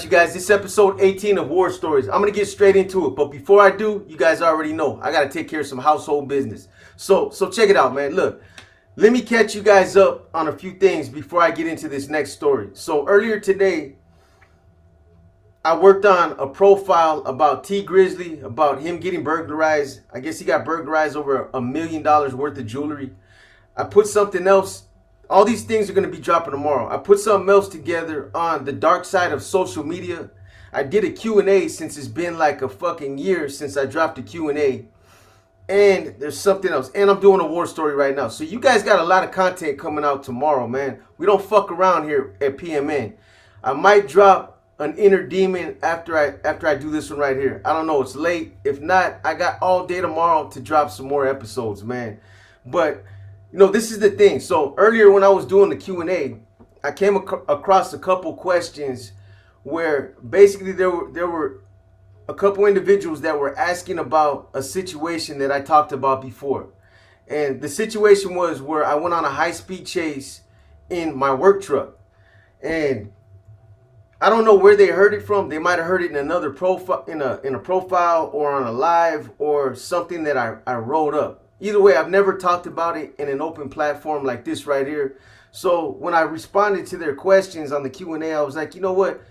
you guys, this is episode 18 of War Stories. I'm going to get straight into it, but before I do, you guys already know, I got to take care of some household business. So check it out, man. Look, let me catch you guys up on a few things before I get into this next story. So earlier today, I worked on a profile about T Grizzly, about him getting burglarized. I guess he got burglarized over $1 million worth of jewelry. I put something else. All these things are going to be dropping tomorrow. I put something else together on the dark side of social media. I did a Q&A since it's been like a fucking year since I dropped a Q&A. And there's something else. And I'm doing a war story right now. So you guys got a lot of content coming out tomorrow, man. We don't fuck around here at PMN. I might drop an inner demon after I do this one right here. I don't know. It's late. If not, I got all day tomorrow to drop some more episodes, man. But you know, this is the thing. So earlier when I was doing the Q&A, I came across a couple questions where basically there were a couple individuals that were asking about a situation that I talked about before. And the situation was where I went on a high-speed chase in my work truck. And I don't know where they heard it from. They might have heard it in another profile, in a profile or on a live or something that I wrote up. Either way, I've never talked about it in an open platform like this right here. So when I responded to their questions on the Q&A, I was like, you know what?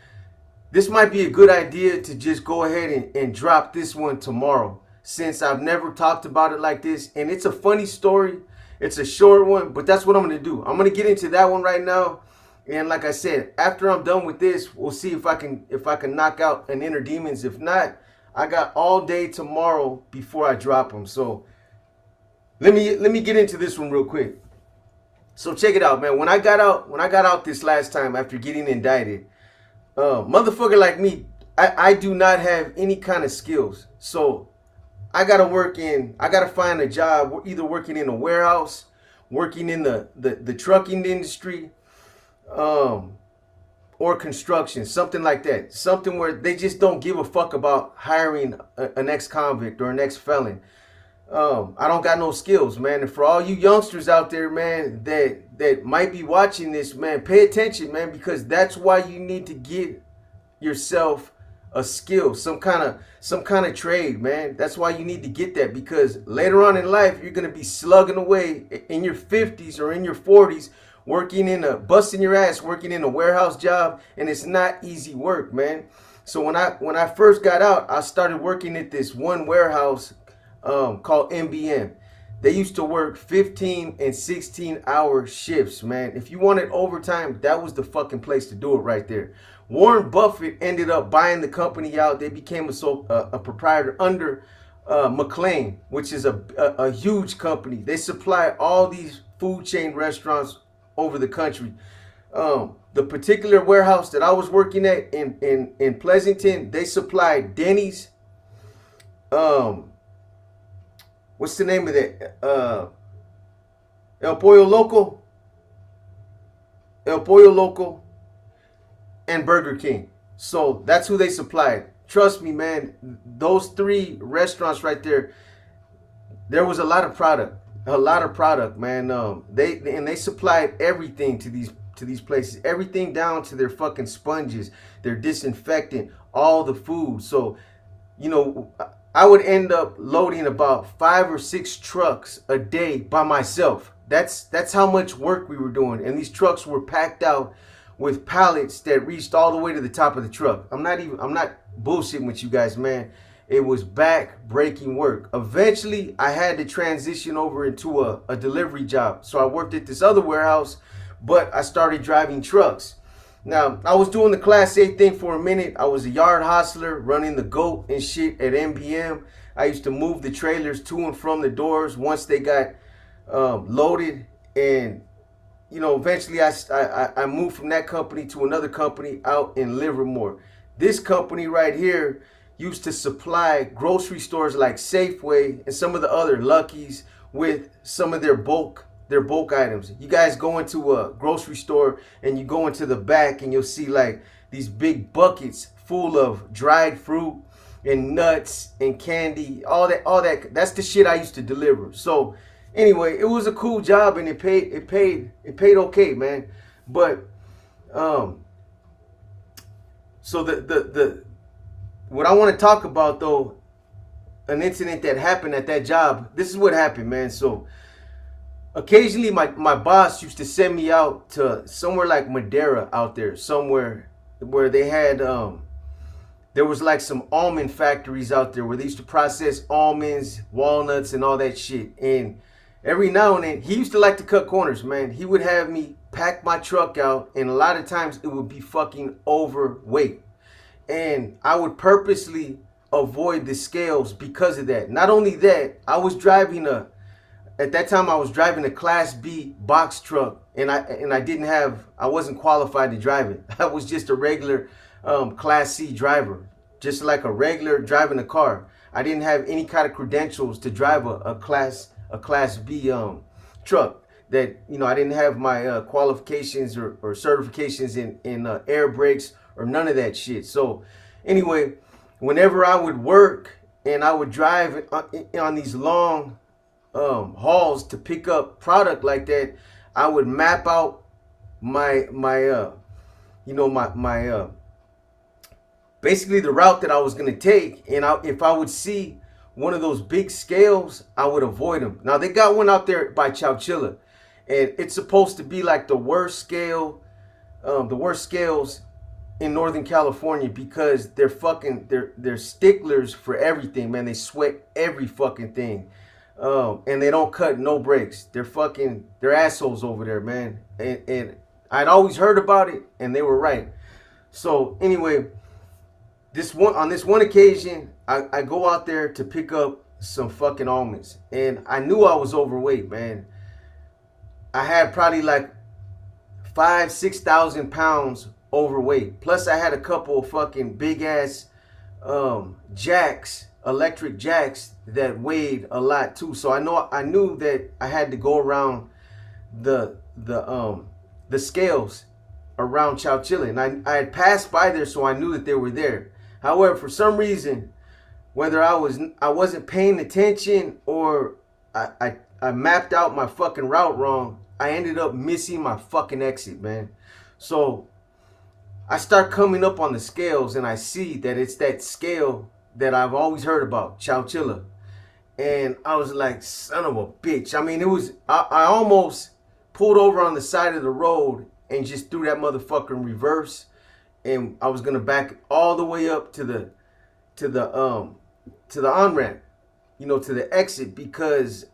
This might be a good idea to just go ahead and drop this one tomorrow, since I've never talked about it like this. And it's a funny story. It's a short one, but that's what I'm going to do. I'm going to get into that one right now. And like I said, after I'm done with this, we'll see if I can knock out an Inner Demons. If not, I got all day tomorrow before I drop them. So let me get into this one real quick. So check it out, man. When I got out this last time after getting indicted, motherfucker like me, I do not have any kind of skills. So I gotta find a job, either working in a warehouse, working in the trucking industry, or construction, something like that. Something where they just don't give a fuck about hiring an ex-convict or an ex-felon. I don't got no skills, man. And for all you youngsters out there, man, that might be watching this, man, pay attention, man, because that's why you need to get yourself a skill, some kind of trade, man. That's why you need to get that, because later on in life, you're gonna be slugging away in your 50s or in your 40s, busting your ass, working in a warehouse job, and it's not easy work, man. So when I first got out, I started working at this one warehouse called MBM. They used to work 15 and 16-hour shifts, man. If you wanted overtime, that was the fucking place to do it right there. Warren Buffett ended up buying the company out. They became a proprietor under McLean, which is a huge company. They supply all these food chain restaurants over the country. The particular warehouse that I was working at in Pleasanton, they supplied Denny's, what's the name of that? El Pollo Loco, and Burger King. So that's who they supplied. Trust me, man. Those three restaurants right there, there was a lot of product, man. They supplied everything to these places, everything down to their fucking sponges, their disinfectant, all the food. So, you know, I would end up loading about 5 or 6 trucks a day by myself. That's how much work we were doing. And these trucks were packed out with pallets that reached all the way to the top of the truck. I'm not bullshitting with you guys, man. It was back-breaking work. Eventually, I had to transition over into a delivery job. So I worked at this other warehouse, but I started driving trucks. Now, I was doing the Class A thing for a minute. I was a yard hostler, running the GOAT and shit at MBM. I used to move the trailers to and from the doors once they got loaded. And, you know, eventually I moved from that company to another company out in Livermore. This company right here used to supply grocery stores like Safeway and some of the other Lucky's with some of their bulk items. You guys go into a grocery store and you go into the back and you'll see like these big buckets full of dried fruit and nuts and candy, all that. That's the shit I used to deliver. So anyway, it was a cool job and it paid okay, man. But So the what I want to talk about though, an incident that happened at that job. This is what happened, man. So occasionally my boss used to send me out to somewhere like Madeira out there, somewhere where they had there was like some almond factories out there where they used to process almonds, walnuts, and all that shit. And every now and then, he used to like to cut corners, man. He would have me pack my truck out, and a lot of times it would be fucking overweight. And I would purposely avoid the scales because of that. Not only that, at that time I was driving a Class B box truck, and I wasn't qualified to drive it. I was just a regular Class C driver, just like a regular driving a car. I didn't have any kind of credentials to drive a Class B truck. That, you know, I didn't have my qualifications or certifications in air brakes or none of that shit. So anyway, whenever I would work and I would drive on these long hauls to pick up product like that, I would map out my basically the route that I was gonna take, and if I would see one of those big scales, I would avoid them. Now they got one out there by Chowchilla, and it's supposed to be like the worst scales in Northern California, because they're sticklers for everything, man. They sweat every fucking thing. And they don't cut no breaks. They're assholes over there, man. And I'd always heard about it, and they were right. So anyway, on this one occasion, I go out there to pick up some fucking almonds, and I knew I was overweight, man. I had probably like 6,000 pounds overweight. Plus I had a couple of fucking big ass electric jacks that weighed a lot too. So I knew that I had to go around the scales around Chowchilla, and I had passed by there, so I knew that they were there. However, for some reason, whether I wasn't paying attention, or I mapped out my fucking route wrong, I ended up missing my fucking exit, man. So I start coming up on the scales, and I see that it's that scale that I've always heard about, Chowchilla. And I was like, son of a bitch. I mean, I almost pulled over on the side of the road and just threw that motherfucker in reverse. And I was gonna back all the way up to the on-ramp, you know, to the exit, because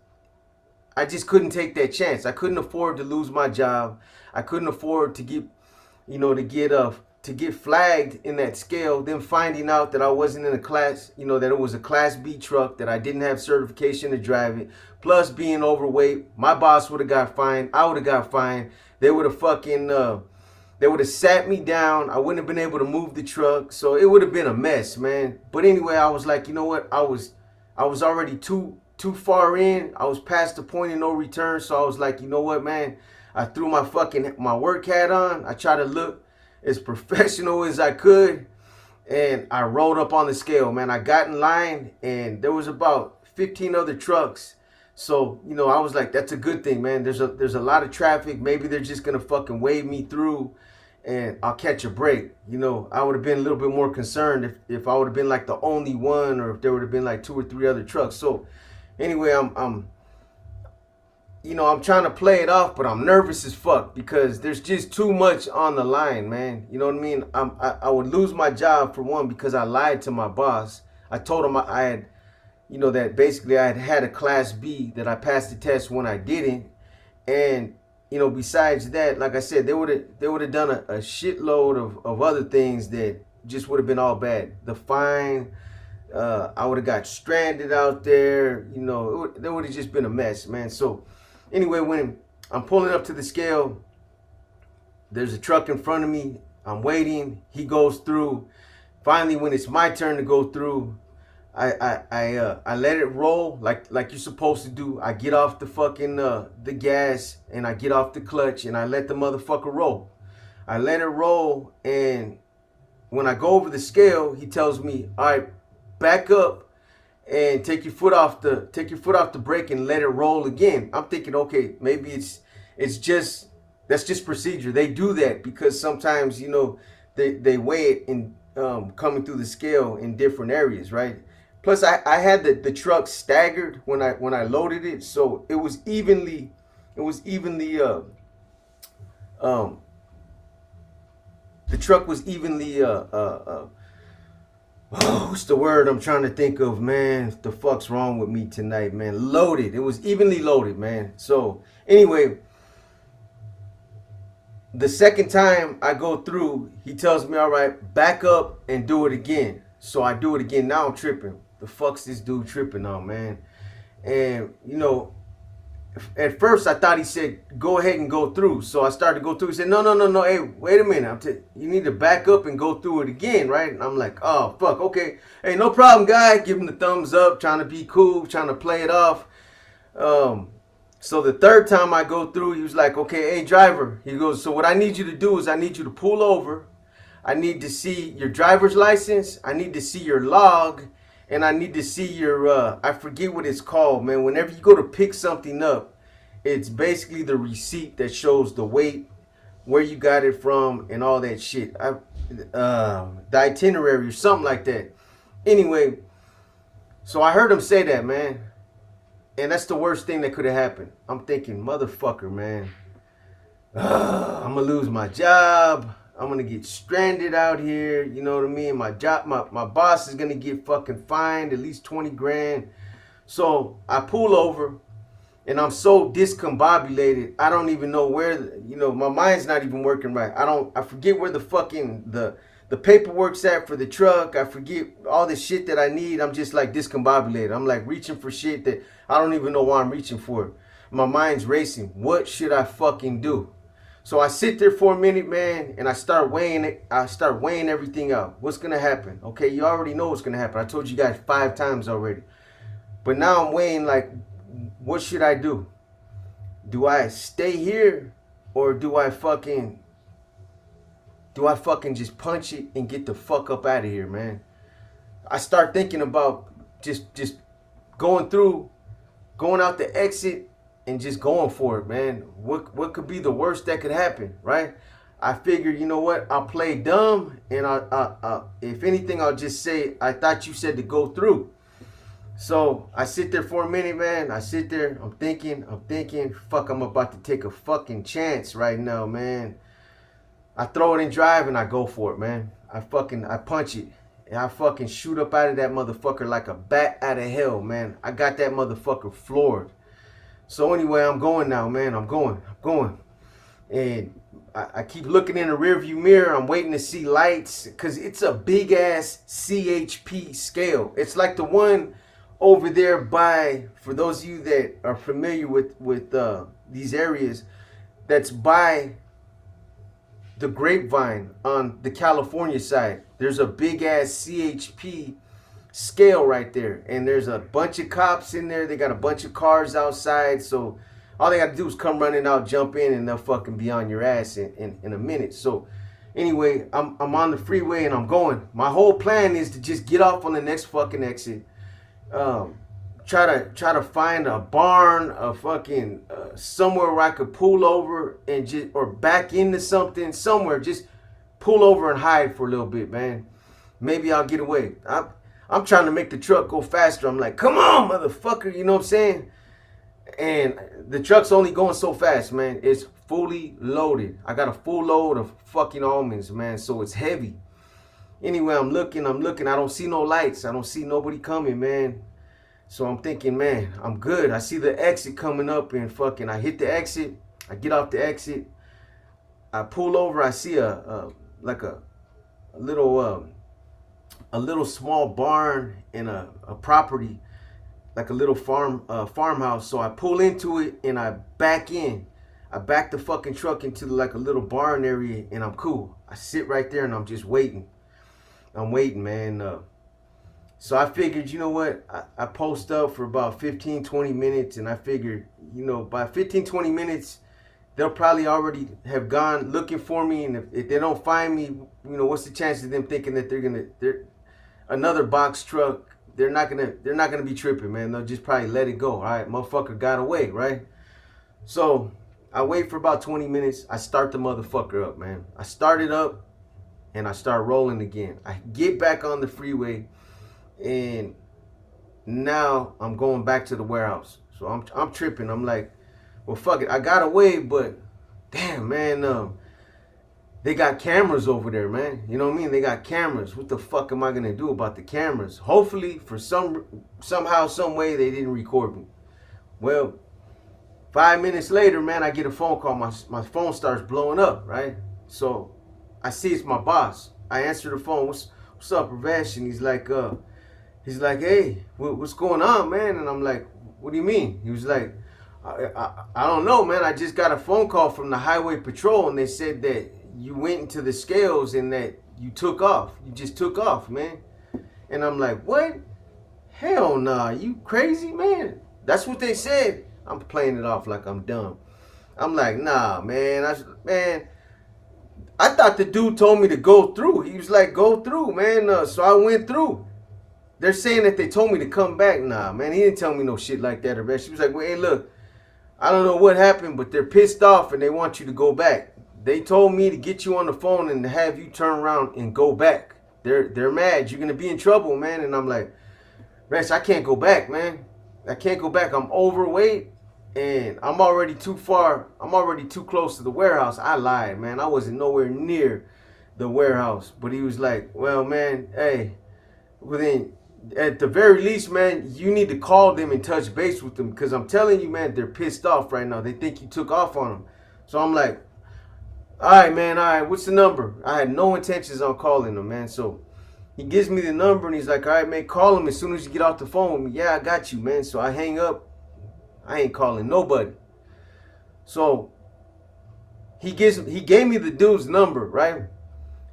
I just couldn't take that chance. I couldn't afford to lose my job. I couldn't afford to get flagged in that scale, then finding out that I wasn't in a class, you know, that it was a Class B truck, that I didn't have certification to drive it, plus being overweight. My boss would have got fined. I would have got fined. They would have sat me down. I wouldn't have been able to move the truck. So it would have been a mess, man. But anyway, I was like, you know what? I was already too far in. I was past the point of no return. So I was like, you know what, man? I threw my work hat on. I tried to look as professional as I could, and I rolled up on the scale, man. I got in line, and there was about 15 other trucks. So, you know, I was like, that's a good thing, man. There's a lot of traffic. Maybe they're just gonna fucking wave me through, and I'll catch a break. You know, I would have been a little bit more concerned if I would have been like the only one, or if there would have been like 2 or 3 other trucks. So anyway, I'm trying to play it off, but I'm nervous as fuck, because there's just too much on the line, man. You know what I mean? I would lose my job, for one, because I lied to my boss. I told him I had, you know, that basically I had a Class B, that I passed the test when I didn't. And, you know, besides that, like I said, they would have done a shitload of other things that just would have been all bad. The fine, I would have got stranded out there. You know, there would have just been a mess, man. So anyway, when I'm pulling up to the scale, there's a truck in front of me. I'm waiting. He goes through. Finally, when it's my turn to go through, I let it roll like you're supposed to do. I get off the fucking the gas, and I get off the clutch, and I let the motherfucker roll. I let it roll, and when I go over the scale, he tells me, "All right, back up and take your foot off the brake and let it roll again." I'm thinking, okay, maybe that's just procedure. They do that because sometimes, you know, they weigh it coming through the scale in different areas, right? Plus, I had the truck staggered when I loaded it, so it was evenly um, the truck was evenly what's the word I'm trying to think of, man? The fuck's wrong with me tonight, man? Loaded. It was evenly loaded, man. So anyway, the second time I go through, he tells me, all right, back up and do it again. So I do it again. Now I'm tripping. The fuck's this dude tripping on, man? And, you know, at first I thought he said, go ahead and go through. So I started to go through. He said, no. Hey, wait a minute. You need to back up and go through it again, right? And I'm like, oh, fuck. Okay. Hey, no problem, guy. Give him the thumbs up, trying to be cool, trying to play it off. So the third time I go through, he was like, okay, hey, driver. He goes, so what I need you to do is I need you to pull over. I need to see your driver's license. I need to see your log. And I need to see your, I forget what it's called, man. Whenever you go to pick something up, it's basically the receipt that shows the weight, where you got it from, and all that shit. The itinerary or something like that. Anyway, so I heard him say that, man. And that's the worst thing that could have happened. I'm thinking, motherfucker, man. I'm going to lose my job. I'm going to get stranded out here. You know what I mean? My job, my boss is going to get fucking fined at least 20 grand. So I pull over and I'm so discombobulated. I don't even know where, you know, my mind's not even working right. I forget where the fucking, the paperwork's at for the truck. I forget all the shit that I need. I'm just like discombobulated. I'm like reaching for shit that I don't even know why I'm reaching for. My mind's racing. What should I fucking do? So I sit there for a minute, man, and I start weighing it. I start weighing everything out. What's going to happen? Okay, you already know what's going to happen. I told you guys 5 times already. But now I'm weighing like, what should I do? Do I stay here or do I fucking just punch it and get the fuck up out of here, man? I start thinking about just going out the exit and just going for it, man. What could be the worst that could happen, right? I figured, you know what? I'll play dumb, and if anything, I'll just say, I thought you said to go through. So I sit there for a minute, man. I sit there, I'm thinking, fuck, I'm about to take a fucking chance right now, man. I throw it in drive and I go for it, man. I punch it. And I fucking shoot up out of that motherfucker like a bat out of hell, man. I got that motherfucker floored. So anyway, I'm going now, man. I'm going. And I keep looking in the rearview mirror. I'm waiting to see lights because it's a big ass CHP scale. It's like the one over there by, for those of you that are familiar with these areas, that's by the Grapevine on the California side. There's a big ass CHP scale right there, and there's a bunch of cops in there. They got a bunch of cars outside, so all they got to do is come running out, jump in, and they'll fucking be on your ass in a minute. So anyway, I'm on the freeway and I'm going. My whole plan is to just get off on the next fucking exit. Try to find a barn, a fucking somewhere where I could pull over and just, or back into something somewhere. Just pull over and hide for a little bit, man. Maybe I'll get away. I'm trying to make the truck go faster. I'm like, come on, motherfucker. You know what I'm saying? And the truck's only going so fast, man. It's fully loaded. I got a full load of fucking almonds, man. So it's heavy. Anyway, I'm looking. I don't see no lights. I don't see nobody coming, man. So I'm thinking, man, I'm good. I see the exit coming up and fucking, I hit the exit. I get off the exit. I pull over. I see a little small barn in a property, like a little farmhouse. So I pull into it and I back in. I back the fucking truck into like a little barn area and I'm cool. I sit right there and I'm just waiting. I'm waiting, man. So I figured, you know what? I post up for about 15, 20 minutes and I figured, you know, by 15, 20 minutes, they'll probably already have gone looking for me. And if they don't find me, you know, what's the chance of them thinking that they're another box truck? They're not gonna be tripping, man. They'll just probably let it go. All right, motherfucker got away, right? So I wait for about 20 minutes. I start the motherfucker up, man. I start it up and I start rolling again. I get back on the freeway, and now I'm going back to the warehouse. So I'm tripping. I'm like, well, fuck it. I got away, but damn, man, they got cameras over there, man. You know what I mean? They got cameras. What the fuck am I gonna do about the cameras? Hopefully, for somehow, some way, they didn't record me. Well, 5 minutes later, man, I get a phone call. My phone starts blowing up, right? So I see it's my boss. I answer the phone. What's up, Ravesh? And he's like, hey, what's going on, man? And I'm like, what do you mean? He was like, I don't know, man. I just got a phone call from the highway patrol, and they said that you went into the scales and that you took off. You just took off, man. And I'm like, what? Hell nah, you crazy, man? That's what they said. I'm playing it off like I'm dumb. I'm like, nah, man. I thought the dude told me to go through. He was like, go through, man. So I went through. They're saying that they told me to come back. Nah, man. He didn't tell me no shit like that. She was like, well, hey, look, I don't know what happened, but they're pissed off and they want you to go back. They told me to get you on the phone and to have you turn around and go back. They're mad. You're gonna be in trouble, man. And I'm like, Rex, I can't go back, man. I can't go back. I'm overweight and I'm already too far. I'm already too close to the warehouse. I lied, man. I wasn't nowhere near the warehouse. But he was like, well, man, hey, well then, at the very least, man, you need to call them and touch base with them, because I'm telling you, man, they're pissed off right now. They think you took off on them. So I'm like, all right, man, all right, what's the number? I had no intentions on calling them, man. So he gives me the number and he's like, all right, man, call him as soon as you get off the phone with me. Yeah, I got you, man. So I hang up. I ain't calling nobody. So he gave me the dude's number, right?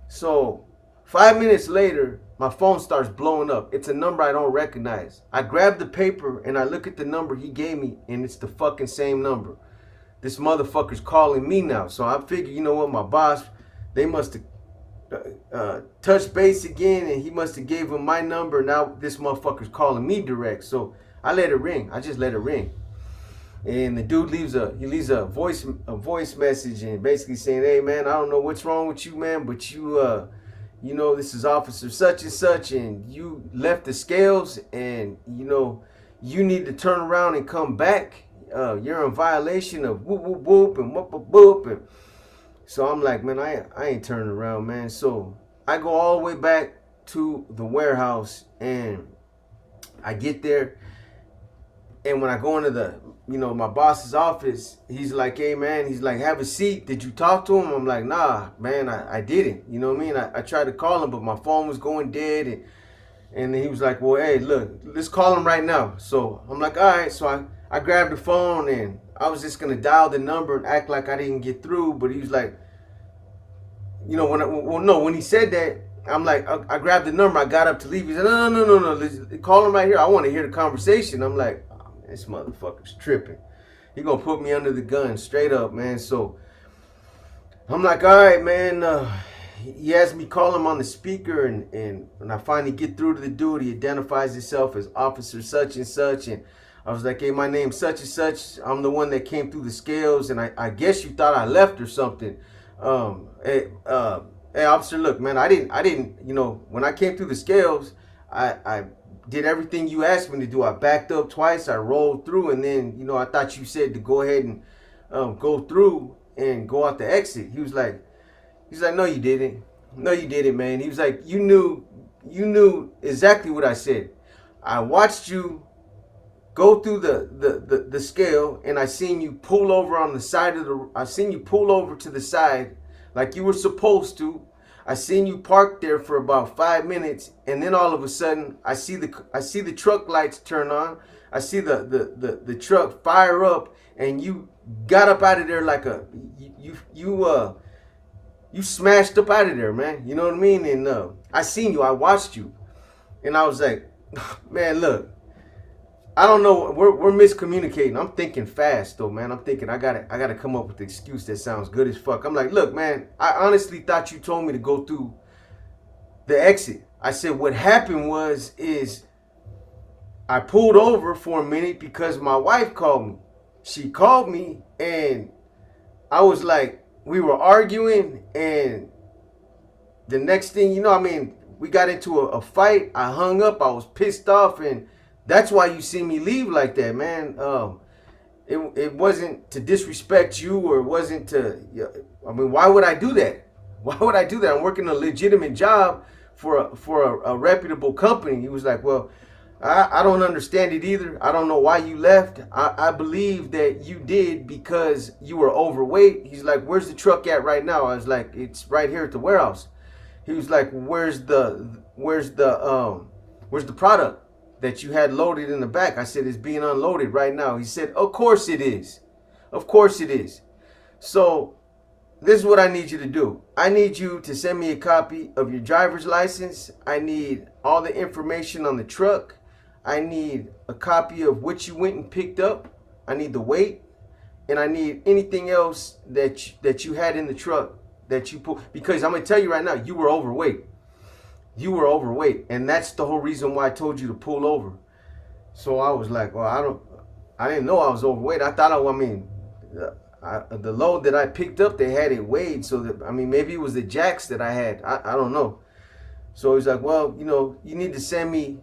So 5 minutes later, my phone starts blowing up. It's a number I don't recognize. I grab the paper and I look at the number he gave me, and it's the fucking same number. This motherfucker's calling me now. So I figure, you know what, my boss, they must have touched base again, and he must have gave him my number. Now this motherfucker's calling me direct. So I let it ring. I just let it ring. And the dude leaves a voice message and basically saying, hey, man, I don't know what's wrong with you, man, but you know, this is Officer such and such, and you left the scales, and, you know, you need to turn around and come back. You're in violation of whoop, whoop, whoop, and whoop, whoop, whoop. And so I'm like, man, I ain't turning around, man. So I go all the way back to the warehouse, and I get there. And when I go into my boss's office, he's like, hey, man, he's like, have a seat. Did you talk to him? I'm like, nah, man, I didn't. You know what I mean? I tried to call him, but my phone was going dead. And he was like, well, hey, look, let's call him right now. So I'm like, all right. So I grabbed the phone, and I was just going to dial the number and act like I didn't get through. But he was like, you know, when he said that, I'm like, I grabbed the number. I got up to leave. He said, no. Let's call him right here. I want to hear the conversation. I'm like, this motherfucker's tripping. He gonna put me under the gun straight up, man. So I'm like, all right, man. He has me call him on the speaker, and when I finally get through to the dude, he identifies himself as Officer such and such, and I was like, hey, my name's such and such. I'm the one that came through the scales, and I guess you thought I left or something. Hey, officer, look, man, I didn't, you know, when I came through the scales, I did everything you asked me to do. I backed up twice, I rolled through, and then, you know, I thought you said to go ahead and go through and go out the exit. He's like, no, you didn't. No, you didn't, man. He was like, you knew exactly what I said. I watched you go through the scale, and I seen you pull over on the side of I seen you pull over to the side like you were supposed to. I seen you parked there for about 5 minutes, and then all of a sudden I see the truck lights turn on. I see the truck fire up, and you got up out of there like you smashed up out of there, man. You know what I mean? And I seen you, I watched you, and I was like, man, look, I don't know, we're miscommunicating. I'm thinking fast though, man. I'm thinking I gotta come up with an excuse that sounds good as fuck. I'm like, look, man, I honestly thought you told me to go through the exit. I said what happened is I pulled over for a minute because my wife called me. She called me, and I was like, we were arguing, and the next thing you know, I mean, we got into a fight. I hung up. I was pissed off, and that's why you see me leave like that, man. It wasn't to disrespect you, or it wasn't to. I mean, why would I do that? Why would I do that? I'm working a legitimate job for a reputable company. He was like, well, I don't understand it either. I don't know why you left. I believe that you did because you were overweight. He's like, where's the truck at right now? I was like, it's right here at the warehouse. He was like, where's the product that you had loaded in the back? I said, it's being unloaded right now. He said, of course it is. Of course it is. So this is what I need you to do. I need you to send me a copy of your driver's license. I need all the information on the truck. I need a copy of what you went and picked up. I need the weight. And I need anything else that you had in the truck that you pulled. Because I'm going to tell you right now, you were overweight. You were overweight. And that's the whole reason why I told you to pull over. So I was like, well, I didn't know I was overweight. I thought, the load that I picked up, they had it weighed. So that, I mean, maybe it was the jacks that I had. I don't know. So he's like, well, you need to send me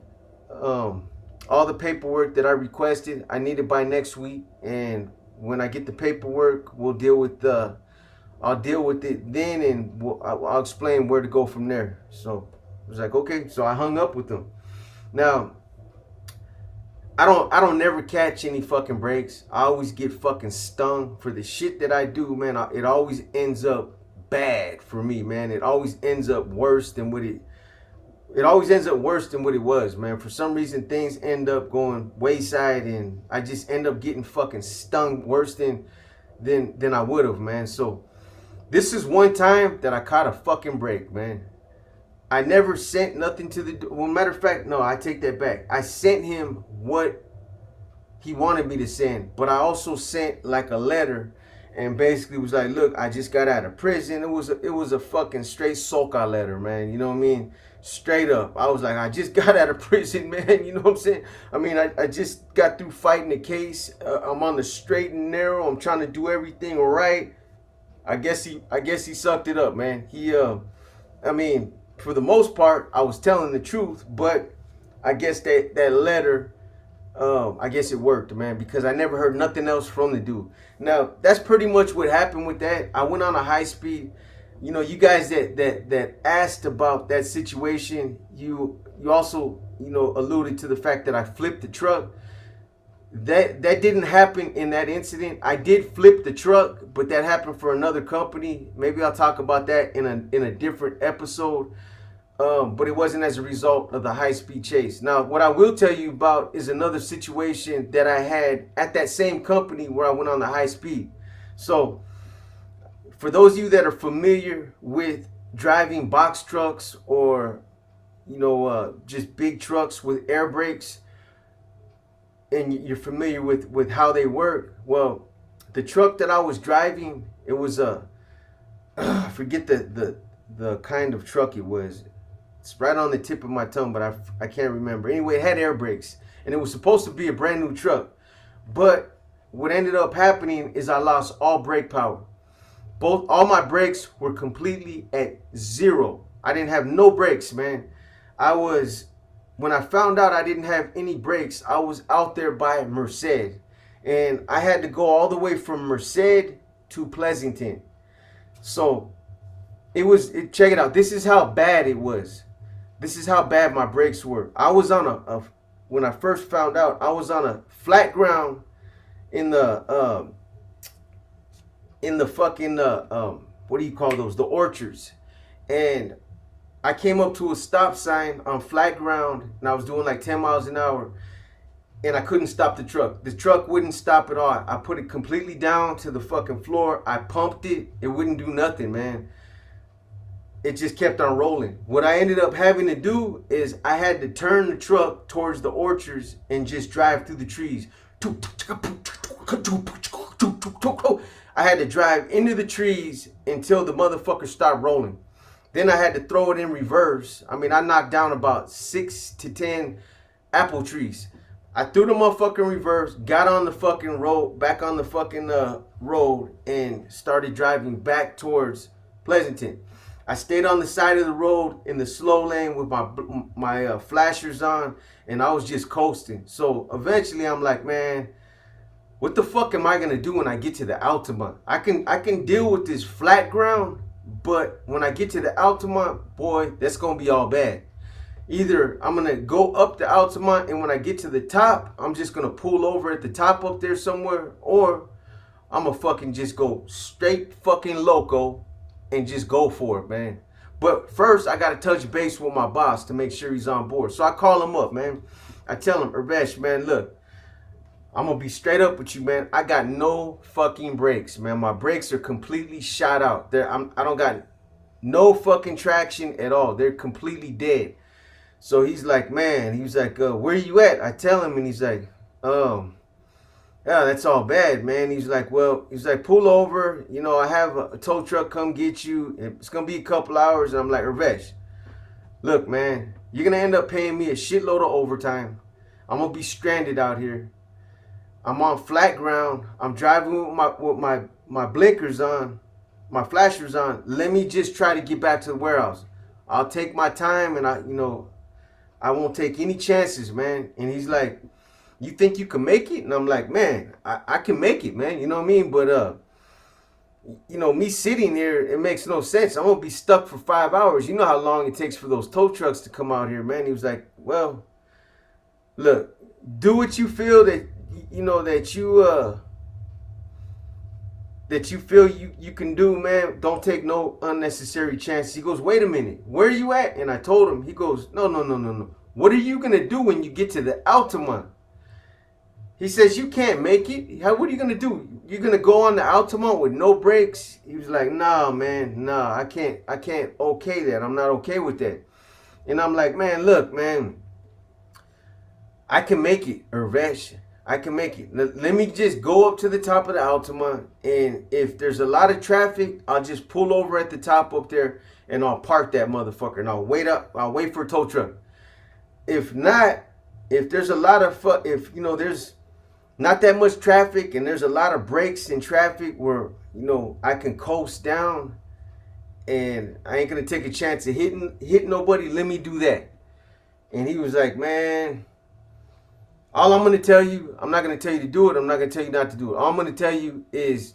all the paperwork that I requested. I need it by next week. And when I get the paperwork, I'll deal with it then, and I'll explain where to go from there. So I was like, okay. So I hung up with them. Now, I don't never catch any fucking breaks. I always get fucking stung for the shit that I do, man. It always ends up bad for me, man. It always ends up worse than what it was, man. For some reason, things end up going wayside, and I just end up getting fucking stung worse than I would have, man. So this is one time that I caught a fucking break, man. I never sent nothing to the... Well, matter of fact, no, I take that back. I sent him what he wanted me to send, but I also sent like a letter, and basically was like, look, I just got out of prison. It was a fucking straight soca letter, man. You know what I mean? Straight up. I was like, I just got out of prison, man. You know what I'm saying? I mean, I just got through fighting the case. I'm on the straight and narrow. I'm trying to do everything right. I guess he sucked it up, man. I mean, for the most part, I was telling the truth, but I guess that letter, I guess it worked, man, because I never heard nothing else from the dude. Now, that's pretty much what happened with that. I went on a high speed. You guys that asked about that situation, you also, alluded to the fact that I flipped the truck. That didn't happen in that incident. I did flip the truck, but that happened for another company. Maybe I'll talk about that in a different episode. But it wasn't as a result of the high-speed chase. Now, what I will tell you about is another situation that I had at that same company where I went on the high speed. So, for those of you that are familiar with driving box trucks or, just big trucks with air brakes, and you're familiar with how they work, well, the truck that I was driving, it was I forget the kind of truck it was. It's right on the tip of my tongue, but I can't remember. Anyway, it had air brakes, and it was supposed to be a brand new truck. But what ended up happening is I lost all brake power. All my brakes were completely at zero. I didn't have no brakes, man. When I found out I didn't have any brakes, I was out there by Merced, and I had to go all the way from Merced to Pleasanton. So check it out. This is how bad it was. This is how bad my brakes were. I was on when I first found out, I was on a flat ground in the fucking what do you call those? The orchards. And I came up to a stop sign on flat ground, and I was doing like 10 miles an hour, and I couldn't stop the truck. The truck wouldn't stop at all. I put it completely down to the fucking floor. I pumped it. It wouldn't do nothing, man. It just kept on rolling. What I ended up having to do is I had to turn the truck towards the orchards and just drive through the trees. I had to drive into the trees until the motherfucker stopped rolling. Then I had to throw it in reverse. I mean, I knocked down about 6 to 10 apple trees. I threw the motherfucking reverse, got on the fucking road, back on the fucking road, and started driving back towards Pleasanton. I stayed on the side of the road in the slow lane with my flashers on, and I was just coasting. So eventually, I'm like, man, what the fuck am I gonna do when I get to the Altamont? I can deal with this flat ground, but when I get to the Altamont, boy, that's gonna be all bad. Either I'm gonna go up the Altamont, and when I get to the top, I'm just gonna pull over at the top up there somewhere, or I'm gonna fucking just go straight fucking loco and just go for it, man. But first, I gotta touch base with my boss to make sure he's on board. So I call him up, man. I tell him, Urvesh, man, look, I'm gonna be straight up with you, man. I got no fucking brakes, man. My brakes are completely shot out. I don't got no fucking traction at all. They're completely dead. So he's like, man, he was like, where you at? I tell him, and he's like, yeah, that's all bad, man. He's like, well, he's like, pull over. You know, I have a tow truck come get you. It's going to be a couple hours. And I'm like, Urvesh, look, man, you're going to end up paying me a shitload of overtime. I'm going to be stranded out here. I'm on flat ground. I'm driving with my blinkers on, my flashers on. Let me just try to get back to the warehouse. I'll take my time, and I won't take any chances, man. And he's like, you think you can make it? And I'm like, man, I can make it, man. You know what I mean? But, me sitting here, it makes no sense. I'm going to be stuck for 5 hours. You know how long it takes for those tow trucks to come out here, man. He was like, well, look, do what you feel that you feel you can do, man. Don't take no unnecessary chances. He goes, wait a minute, where are you at? And I told him. He goes, no. What are you going to do when you get to the Altamont? He says, you can't make it. What are you going to do? You're going to go on the Altamont with no brakes? He was like, nah, man, nah, I can't okay that. I'm not okay with that. And I'm like, man, look, man, I can make it, Urvesh. I can make it. Let me just go up to the top of the Altamont, and if there's a lot of traffic, I'll just pull over at the top up there, and I'll park that motherfucker, and I'll wait for a tow truck. If not, if there's a lot of there's not that much traffic and there's a lot of breaks in traffic where I can coast down, and I ain't gonna take a chance of hitting nobody, let me do that. And he was like, man, all I'm going to tell you, I'm not going to tell you to do it. I'm not going to tell you not to do it. All I'm going to tell you is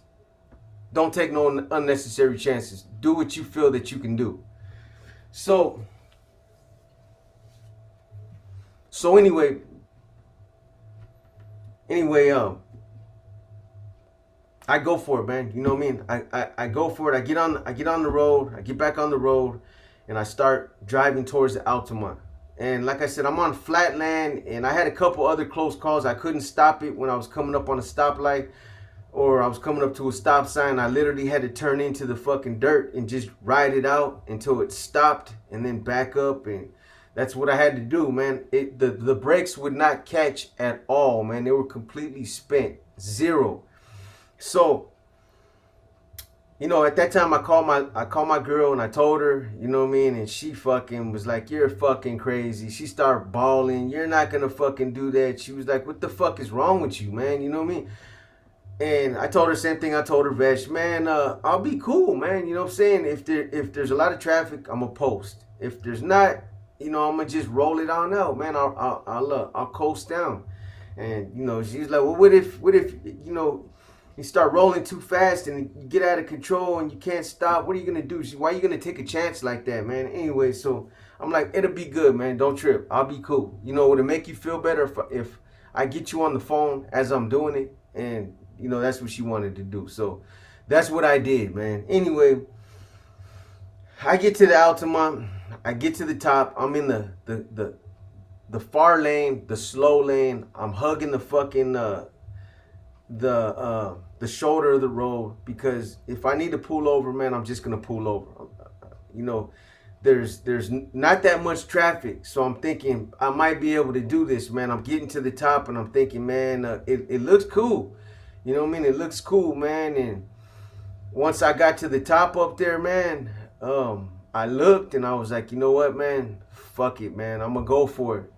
don't take no unnecessary chances. Do what you feel that you can do. So anyway, I go for it, man. You know what I mean? I go for it. I get on the road. I get back on the road, and I start driving towards the Altamont. And like I said, I'm on flat land, and I had a couple other close calls. I couldn't stop it when I was coming up on a stoplight, or I was coming up to a stop sign. I literally had to turn into the fucking dirt and just ride it out until it stopped, and then back up. And that's what I had to do, man. The brakes would not catch at all, man. They were completely spent, zero. So, at that time I called my girl, and I told her, you know what I mean, and she fucking was like, you're fucking crazy. She started bawling. You're not gonna fucking do that. She was like, what the fuck is wrong with you, man? You know what I mean? And I told her the same thing I told her, Vesh, man, I'll be cool, man. You know what I'm saying? If there's a lot of traffic, I'm gonna post. If there's not, I'm gonna just roll it on out, man. I'll coast down. And she's like, well, what if you start rolling too fast and you get out of control and you can't stop? What are you going to do? Why are you going to take a chance like that, man? Anyway, so I'm like, it'll be good, man. Don't trip. I'll be cool. Would it make you feel better if I get you on the phone as I'm doing it? And, that's what she wanted to do. So that's what I did, man. Anyway, I get to the Altamont. I get to the top. I'm in the far lane, the slow lane. I'm hugging the fucking the shoulder of the road, because if I need to pull over, man, I'm just gonna pull over. There's not that much traffic, so I'm thinking I might be able to do this, man. I'm getting to the top, and I'm thinking, man, it looks cool. You know what I mean? It looks cool, man. And once I got to the top up there, man, I looked and I was like, you know what, man? Fuck it, man. I'm gonna go for it.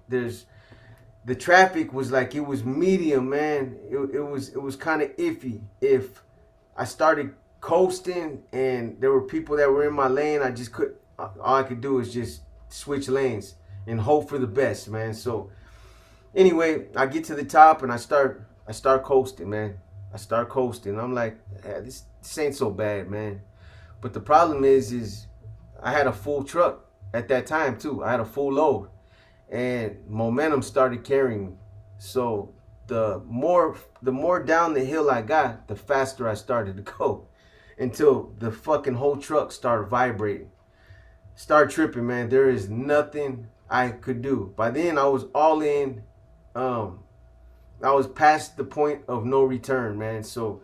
The traffic was like, it was medium, man. It was kind of iffy. If I started coasting, and there were people that were in my lane. I just could, all I could do is just switch lanes and hope for the best, man. So anyway, I get to the top and I start coasting, man. I start coasting. I'm like, yeah, this ain't so bad, man. But the problem is I had a full truck at that time too. I had a full load, and momentum started carrying me. So the more down the hill I got, the faster I started to go, until the fucking whole truck started vibrating. Start tripping, man. There is nothing I could do. By then I was all in. I was past the point of no return, man. So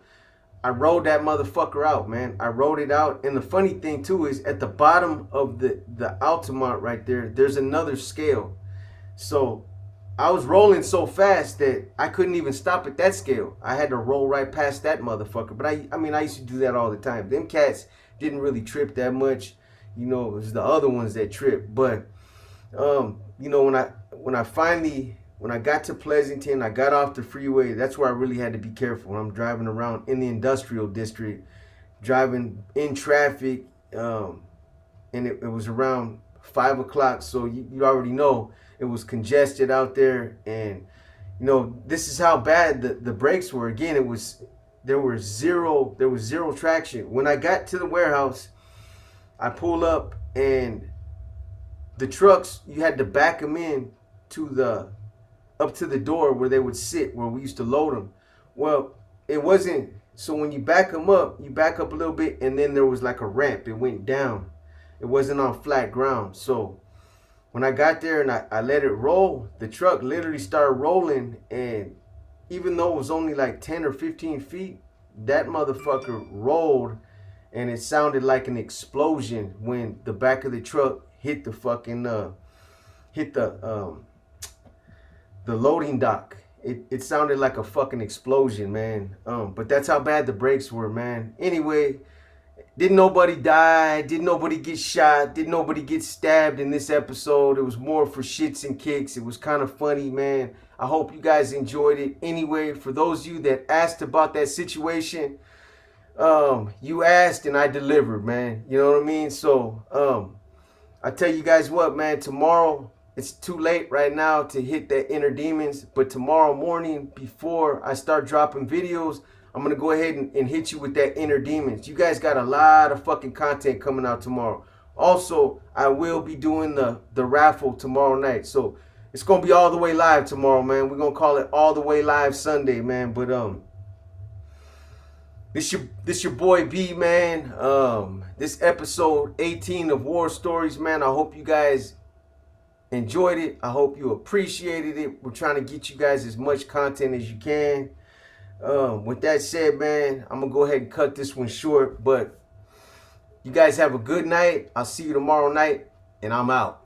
I rode that motherfucker out, man. I rode it out. And the funny thing too is at the bottom of the Altamont right there, there's another scale. So I was rolling so fast that I couldn't even stop at that scale. I had to roll right past that motherfucker. But I mean, I used to do that all the time. Them cats didn't really trip that much. You know, it was the other ones that tripped. But you know, when I got to Pleasanton, I got off the freeway. That's where I really had to be careful when I'm driving around in the industrial district, driving in traffic. And it was around 5 o'clock. So you already know it was congested out there. And, you know, this is how bad the brakes were. Again, there was zero traction. When I got to the warehouse, I pull up, and the trucks, you had to back them in up to the door where they would sit, where we used to load them. Well, it wasn't. So when you back them up, you back up a little bit, and then there was like a ramp. It went down. It wasn't on flat ground. So when I got there and I let it roll, the truck literally started rolling. And even though it was only like 10 or 15 feet, that motherfucker rolled, and it sounded like an explosion when the back of the truck hit the fucking the loading dock. It sounded like a fucking explosion, man. But that's how bad the brakes were, man. Anyway, didn't nobody die, didn't nobody get shot, didn't nobody get stabbed in this episode. It was more for shits and kicks. It was kind of funny, man. I hope you guys enjoyed it. Anyway, for those of you that asked about that situation, you asked and I delivered, man. You know what I mean? So I tell you guys what, man, tomorrow, it's too late right now to hit that Inner Demons, but tomorrow morning before I start dropping videos, I'm going to go ahead and hit you with that Inner Demons. You guys got a lot of fucking content coming out tomorrow. Also, I will be doing the raffle tomorrow night. So it's going to be all the way live tomorrow, man. We're going to call it All the Way Live Sunday, man. But this your boy B, man. This episode 18 of War Stories, man. I hope you guys enjoyed it. I hope you appreciated it. We're trying to get you guys as much content as you can. With that said, man, I'm gonna go ahead and cut this one short, but you guys have a good night. I'll see you tomorrow night, and I'm out.